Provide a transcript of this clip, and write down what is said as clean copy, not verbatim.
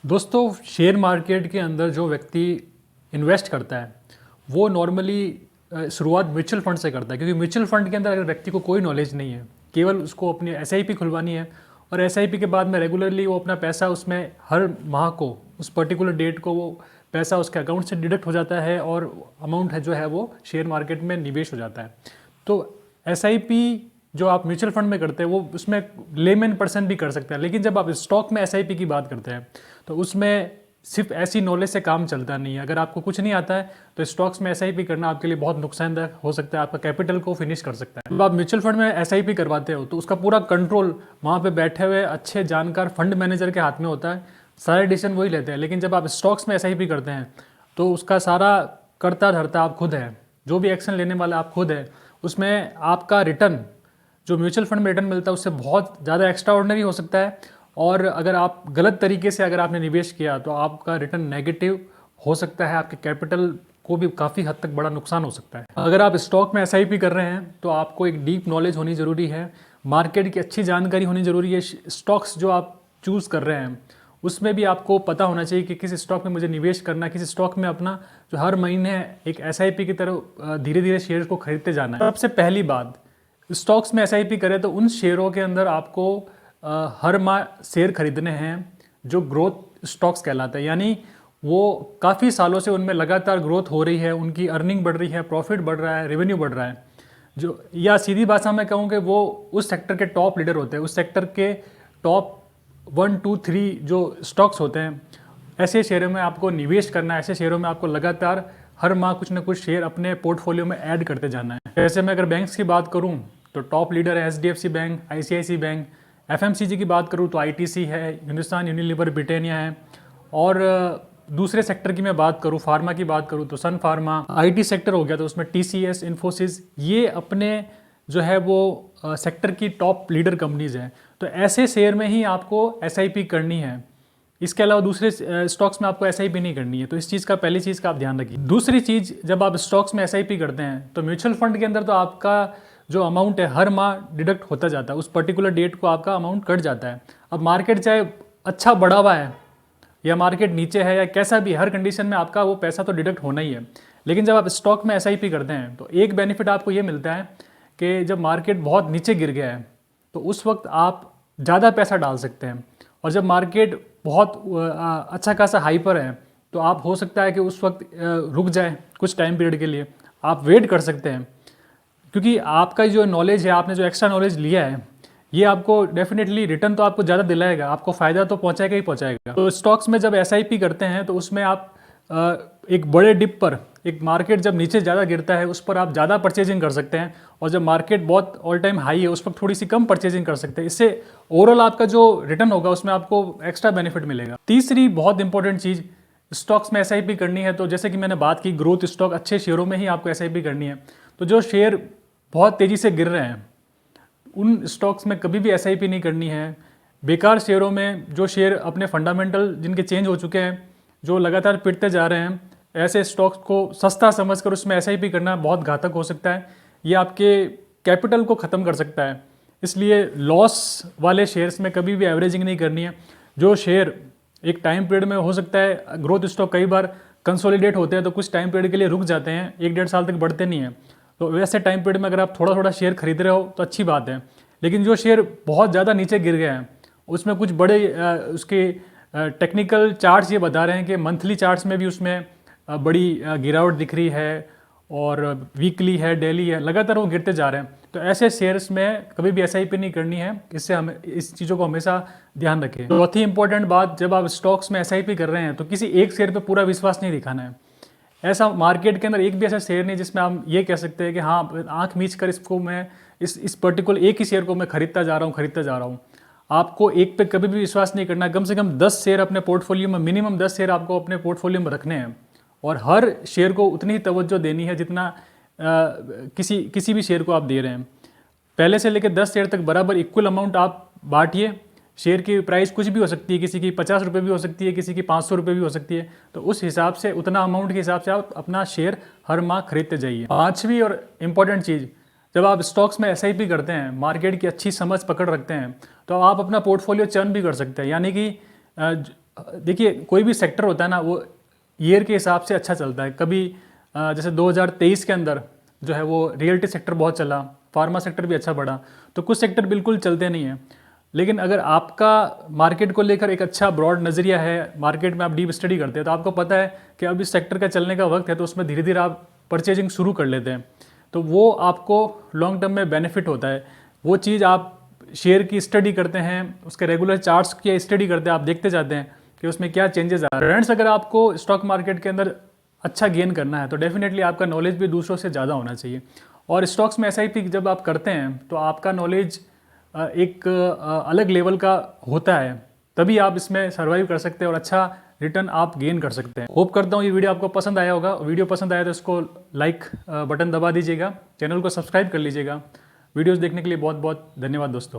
दोस्तों, share market के अंदर जो व्यक्ति इन्वेस्ट करता है वो नॉर्मली शुरुआत म्यूचुअल फंड से करता है, क्योंकि म्यूचुअल फंड के अंदर अगर व्यक्ति को कोई नॉलेज नहीं है, केवल उसको अपनी एसआईपी खुलवानी है और एसआईपी के बाद में रेगुलरली वो अपना पैसा उसमें हर माह को उस पर्टिकुलर डेट को वो पैसा उसके अकाउंट से डिडक्ट हो जाता है और अमाउंट है जो है वो शेयर मार्केट में निवेश हो जाता है। तो एसआईपी जो आप म्यूचुअल फंड में करते हैं वो उसमें लेमैन पर्सन भी कर सकते हैं, लेकिन जब आप स्टॉक में एसआईपी की बात करते हैं तो उसमें सिर्फ ऐसी नॉलेज से काम चलता नहीं है। अगर आपको कुछ नहीं आता है तो स्टॉक्स में एसआईपी करना आपके लिए बहुत नुकसानदायक हो सकता है, आपका कैपिटल को फिनिश कर सकता है। जब आप म्यूचुअल फंड में एसआईपी करवाते हो तो उसका पूरा कंट्रोल वहाँ पे बैठे हुए अच्छे जानकार फंड मैनेजर के हाथ में होता है, सारे डिसीजन वही लेते हैं। लेकिन जब आप स्टॉक्स में एसआईपी करते हैं तो उसका सारा करता धरता आप खुद है, जो भी एक्शन लेने वाला आप खुद है। उसमें आपका रिटर्न जो म्यूचुअल फंड में रिटर्न मिलता है उससे बहुत ज़्यादा एक्स्ट्रा ऑर्डिनरी हो सकता है, और अगर आप गलत तरीके से अगर आपने निवेश किया तो आपका रिटर्न नेगेटिव हो सकता है, आपके कैपिटल को भी काफ़ी हद तक बड़ा नुकसान हो सकता है। अगर आप स्टॉक में एसआईपी कर रहे हैं तो आपको एक डीप नॉलेज होनी ज़रूरी है, मार्केट की अच्छी जानकारी होनी ज़रूरी है। स्टॉक्स जो आप चूज़ कर रहे हैं उसमें भी आपको पता होना चाहिए कि किस स्टॉक में मुझे निवेश करना है, किस स्टॉक में अपना जो हर महीने एक एसआईपी की तरह धीरे धीरे शेयर को खरीदते जाना है। सबसे पहली बात, स्टॉक्स में एसआईपी करें तो उन शेयरों के अंदर आपको हर माह शेयर खरीदने हैं जो ग्रोथ स्टॉक्स कहलाता है, यानी वो काफ़ी सालों से उनमें लगातार ग्रोथ हो रही है, उनकी अर्निंग बढ़ रही है, प्रॉफिट बढ़ रहा है, रेवेन्यू बढ़ रहा है। जो या सीधी भाषा में कहूँ कि वो उस सेक्टर के टॉप लीडर होते हैं, उस सेक्टर के टॉप 1, 2, 3 जो स्टॉक्स होते हैं, ऐसे शेयरों में आपको निवेश करना है। ऐसे शेयरों में आपको लगातार हर माह कुछ ना कुछ शेयर अपने पोर्टफोलियो में ऐड करते जाना है। जैसे मैं अगर बैंक्स की बात करूं तो टॉप लीडर है HDFC bank, ICICI bank. FMCG की बात करूं तो आईटीसी है, हिंदुस्तान यूनिलीवर, ब्रिटानिया है। और दूसरे सेक्टर की मैं बात करूं, फार्मा की बात करूं तो सन फार्मा। आईटी सेक्टर हो गया तो उसमें टीसीएस, इन्फोसिस, ये अपने जो है वो सेक्टर की टॉप लीडर कंपनीज हैं। तो ऐसे शेयर में ही आपको एसआईपी करनी है, इसके अलावा दूसरे स्टॉक्स में आपको एसआईपी नहीं करनी है। तो इस चीज़ का, पहली चीज़ का आप ध्यान रखिए। दूसरी चीज़, जब आप स्टॉक्स में एसआईपी करते हैं तो म्यूचुअल फंड के अंदर तो आपका जो अमाउंट है हर माह डिडक्ट होता जाता है, उस पर्टिकुलर डेट को आपका अमाउंट कट जाता है। अब मार्केट चाहे अच्छा बढ़ा हुआ है या मार्केट नीचे है या कैसा भी, हर कंडीशन में आपका वो पैसा तो डिडक्ट होना ही है। लेकिन जब आप स्टॉक में एसआईपी करते हैं तो एक बेनिफिट आपको ये मिलता है कि जब मार्केट बहुत नीचे गिर गया है तो उस वक्त आप ज़्यादा पैसा डाल सकते हैं, और जब मार्केट बहुत अच्छा खासा हाई पर है तो आप हो सकता है कि उस वक्त रुक जाए कुछ टाइम पीरियड के लिए, आप वेट कर सकते हैं। क्योंकि आपका जो नॉलेज है, आपने जो एक्स्ट्रा नॉलेज लिया है, ये आपको डेफिनेटली रिटर्न तो आपको ज़्यादा दिलाएगा, आपको फ़ायदा तो पहुंचाएगा ही पहुंचाएगा। तो स्टॉक्स में जब एसआईपी करते हैं तो उसमें आप एक बड़े डिप पर, एक मार्केट जब नीचे ज़्यादा गिरता है उस पर आप ज़्यादा परचेजिंग कर सकते हैं, और जब मार्केट बहुत ऑल टाइम हाई है उस पर थोड़ी सी कम परचेजिंग कर सकते हैं। इससे ओवरऑल आपका जो रिटर्न होगा उसमें आपको एक्स्ट्रा बेनिफिट मिलेगा। तीसरी बहुत इंपॉर्टेंट चीज़, स्टॉक्स में एसआईपी करनी है तो जैसे कि मैंने बात की, ग्रोथ स्टॉक, अच्छे शेयरों में ही आपको एसआईपी करनी है। तो जो शेयर बहुत तेज़ी से गिर रहे हैं उन स्टॉक्स में कभी भी एसआईपी नहीं करनी है। बेकार शेयरों में, जो शेयर अपने फंडामेंटल जिनके चेंज हो चुके हैं, जो लगातार पिटते जा रहे हैं, ऐसे स्टॉक्स को सस्ता समझकर उसमें एसआईपी करना बहुत घातक हो सकता है। ये आपके कैपिटल को ख़त्म कर सकता है। इसलिए लॉस वाले शेयर्स में कभी भी एवरेजिंग नहीं करनी है। जो शेयर एक टाइम पीरियड में, हो सकता है ग्रोथ स्टॉक कई बार कंसोलिडेट होते हैं तो कुछ टाइम पीरियड के लिए रुक जाते हैं, 1-1.5 साल तक बढ़ते नहीं हैं, तो वैसे टाइम पीरियड में अगर आप थोड़ा थोड़ा शेयर खरीद रहे हो तो अच्छी बात है। लेकिन जो शेयर बहुत ज़्यादा नीचे गिर गए हैं, उसमें कुछ बड़े उसके टेक्निकल चार्ट्स ये बता रहे हैं कि मंथली चार्ट्स में भी उसमें बड़ी गिरावट दिख रही है, और वीकली है, डेली है, लगातार वो गिरते जा रहे हैं, तो ऐसे शेयर्स में कभी भी एसआईपी नहीं करनी है। इससे हमें इस चीज़ों को हमेशा ध्यान रखें। चौथी इंपॉर्टेंट बात, जब आप स्टॉक्स में एसआईपी कर रहे हैं तो किसी एक शेयर पर पूरा विश्वास नहीं दिखाना है। ऐसा मार्केट के अंदर एक भी ऐसा शेयर नहीं जिसमें आप ये कह सकते हैं कि हाँ, आंख मीच कर इसको मैं इस पर्टिकुलर एक ही शेयर को मैं खरीदता जा रहा हूँ। आपको एक पे कभी भी विश्वास नहीं करना। कम से कम 10 शेयर अपने पोर्टफोलियो में, मिनिमम 10 शेयर आपको अपने पोर्टफोलियो में रखने हैं, और हर शेयर को उतनी ही तवज्जो देनी है जितना किसी भी शेयर को आप दे रहे हैं। पहले से लेकर 10 शेयर तक बराबर इक्वल अमाउंट आप बांटिए। शेयर की प्राइस कुछ भी हो सकती है, किसी की 50 रुपये भी हो सकती है, किसी की 500 रुपये भी हो सकती है, तो उस हिसाब से, उतना अमाउंट के हिसाब से आप अपना शेयर हर माह खरीदते जाइए। पांचवी और इम्पॉर्टेंट चीज़, जब आप स्टॉक्स में एसआईपी करते हैं, मार्केट की अच्छी समझ पकड़ रखते हैं, तो आप अपना पोर्टफोलियो चर्न भी कर सकते हैं। यानी कि देखिए कोई भी सेक्टर होता है ना, वो ईयर के हिसाब से अच्छा चलता है। कभी जैसे 2023 के अंदर जो है वो रियल्टी सेक्टर बहुत चला, फार्मा सेक्टर भी अच्छा बढ़ा, तो कुछ सेक्टर बिल्कुल चलते नहीं हैं। लेकिन अगर आपका मार्केट को लेकर एक अच्छा ब्रॉड नज़रिया है, मार्केट में आप डीप स्टडी करते हैं, तो आपको पता है कि अब इस सेक्टर का चलने का वक्त है, तो उसमें धीरे धीरे आप परचेजिंग शुरू कर लेते हैं, तो वो आपको लॉन्ग टर्म में बेनिफिट होता है। वो चीज़ आप शेयर की स्टडी करते हैं, उसके रेगुलर चार्ट्स की स्टडी करते हैं, आप देखते जाते हैं कि उसमें क्या चेंजेस आ रहे हैं। फ्रेंड्स, अगर आपको स्टॉक मार्केट के अंदर अच्छा गेन करना है तो डेफिनेटली आपका नॉलेज भी दूसरों से ज़्यादा होना चाहिए। और स्टॉक्स में एसआईपी जब आप करते हैं तो आपका नॉलेज एक अलग लेवल का होता है, तभी आप इसमें सर्वाइव कर सकते हैं और अच्छा रिटर्न आप गेन कर सकते हैं। होप करता हूँ ये वीडियो आपको पसंद आया होगा। वीडियो पसंद आया तो इसको लाइक बटन दबा दीजिएगा, चैनल को सब्सक्राइब कर लीजिएगा। वीडियोस देखने के लिए बहुत बहुत धन्यवाद दोस्तों।